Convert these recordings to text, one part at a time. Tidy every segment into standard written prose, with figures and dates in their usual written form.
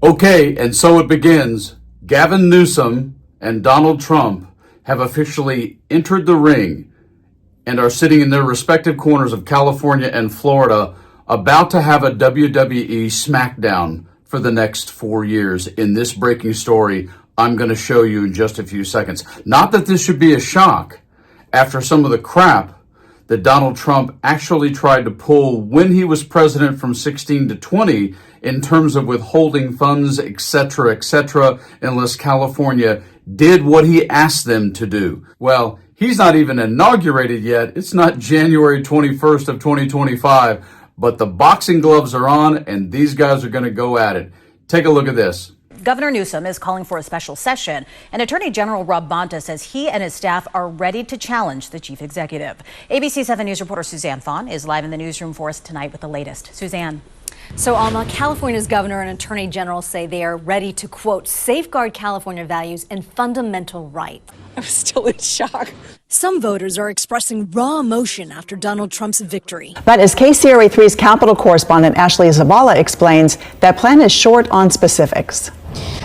Okay, and so it begins. Gavin Newsom and Donald Trump have officially entered the ring and are sitting in their respective corners of California and Florida, about to have a WWE SmackDown for the next 4 years. In this breaking story, I'm going to show you in just a few seconds. Not that this should be a shock after some of the crap that Donald Trump actually tried to pull when he was president from 16 to 20 in terms of withholding funds, etc., unless California did what he asked them to do. Well, he's not even inaugurated yet. It's not January 21st of 2025, but the boxing gloves are on and these guys are going to go at it. Take a look at this. Governor Newsom is calling for a special session, and Attorney General Rob Bonta says he and his staff are ready to challenge the chief executive. ABC 7 News reporter Suzanne Thon is live in the newsroom for us tonight with the latest. Suzanne. So, Alma, California's governor and attorney general say they are ready to, quote, safeguard California values and fundamental rights. I'm still in shock. Some voters are expressing raw emotion after Donald Trump's victory. But as KCRA3's Capitol correspondent Ashley Zabala explains, that plan is short on specifics.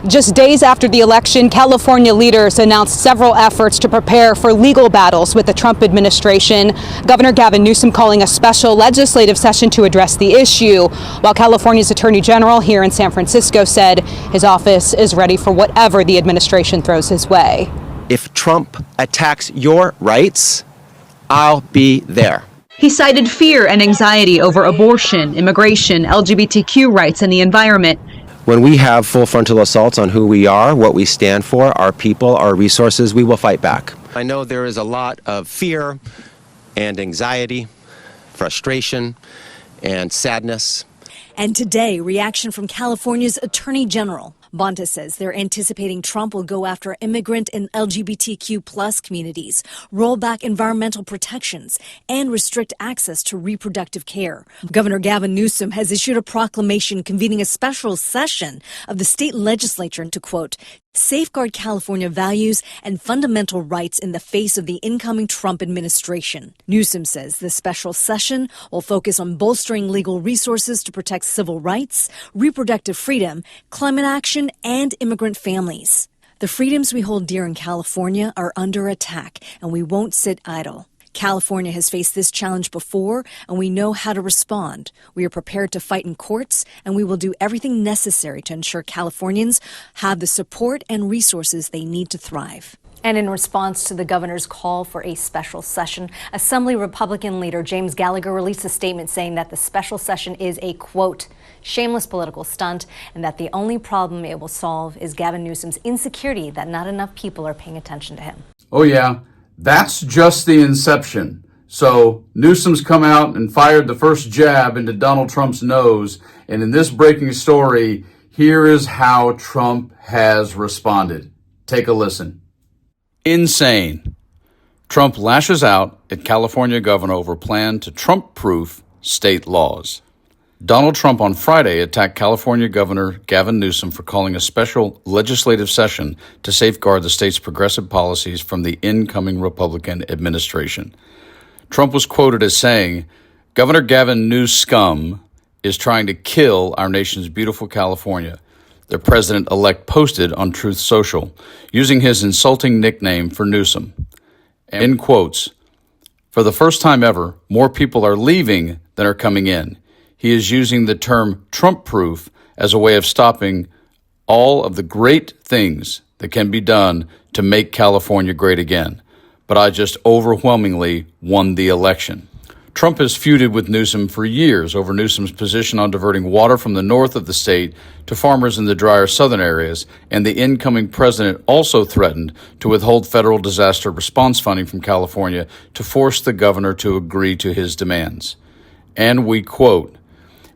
Just days after the election, California leaders announced several efforts to prepare for legal battles with the Trump administration. Governor Gavin Newsom calling a special legislative session to address the issue, while California's Attorney General here in San Francisco said his office is ready for whatever the administration throws his way. If Trump attacks your rights, I'll be there. He cited fear and anxiety over abortion, immigration, LGBTQ rights, and the environment. When we have full frontal assaults on who we are, what we stand for, our people, our resources, we will fight back. I know there is a lot of fear and anxiety, frustration, and sadness. And today, reaction from California's Attorney General. Bonta says they're anticipating Trump will go after immigrant and LGBTQ plus communities, roll back environmental protections, and restrict access to reproductive care. Governor Gavin Newsom has issued a proclamation convening a special session of the state legislature to, quote, safeguard California values and fundamental rights in the face of the incoming Trump administration. Newsom says the special session will focus on bolstering legal resources to protect civil rights, reproductive freedom, climate action, and immigrant families. The freedoms we hold dear in California are under attack, and we won't sit idle. California has faced this challenge before, and we know how to respond. We are prepared to fight in courts, and we will do everything necessary to ensure Californians have the support and resources they need to thrive. And in response to the governor's call for a special session, Assembly Republican leader James Gallagher released a statement saying that the special session is a, quote, shameless political stunt, and that the only problem it will solve is Gavin Newsom's insecurity that not enough people are paying attention to him. Oh yeah, that's just the inception. So Newsom's come out and fired the first jab into Donald Trump's nose, and in this breaking story, here is how Trump has responded. Take a listen. Insane. Trump lashes out at California governor over plan to Trump-proof state laws. Donald Trump on Friday attacked California Governor Gavin Newsom for calling a special legislative session to safeguard the state's progressive policies from the incoming Republican administration. Trump was quoted as saying, "Governor Gavin Newsom is trying to kill our nation's beautiful California," the president-elect posted on Truth Social, using his insulting nickname for Newsom. In quotes, "For the first time ever, more people are leaving than are coming in." He is using the term Trump-proof as a way of stopping all of the great things that can be done to make California great again. But I just overwhelmingly won the election. Trump has feuded with Newsom for years over Newsom's position on diverting water from the north of the state to farmers in the drier southern areas, and the incoming president also threatened to withhold federal disaster response funding from California to force the governor to agree to his demands. And we quote,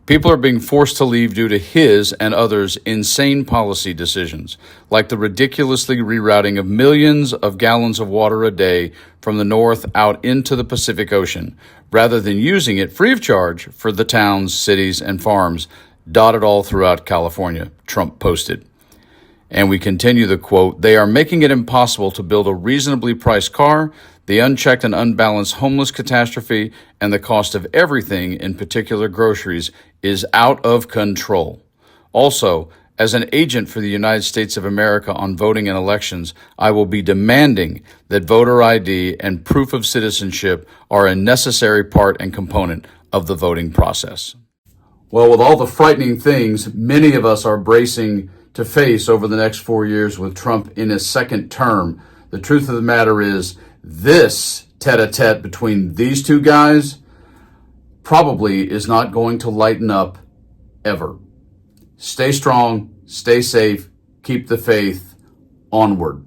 "People are being forced to leave due to his and others' insane policy decisions, like the ridiculously rerouting of millions of gallons of water a day from the north out into the Pacific Ocean, rather than using it free of charge for the towns, cities, and farms dotted all throughout California," Trump posted. And we continue the quote, "They are making it impossible to build a reasonably priced car. The unchecked and unbalanced homeless catastrophe and the cost of everything, in particular groceries, is out of control. Also, As an agent for the United States of America on voting and elections, I will be demanding that voter ID and proof of citizenship are a necessary part and component of the voting process. Well, with all the frightening things many of us are bracing to face over the next 4 years with Trump in his second term, the truth of the matter is this tete-a-tete between these two guys probably is not going to lighten up ever. Stay strong, stay safe, keep the faith, onward.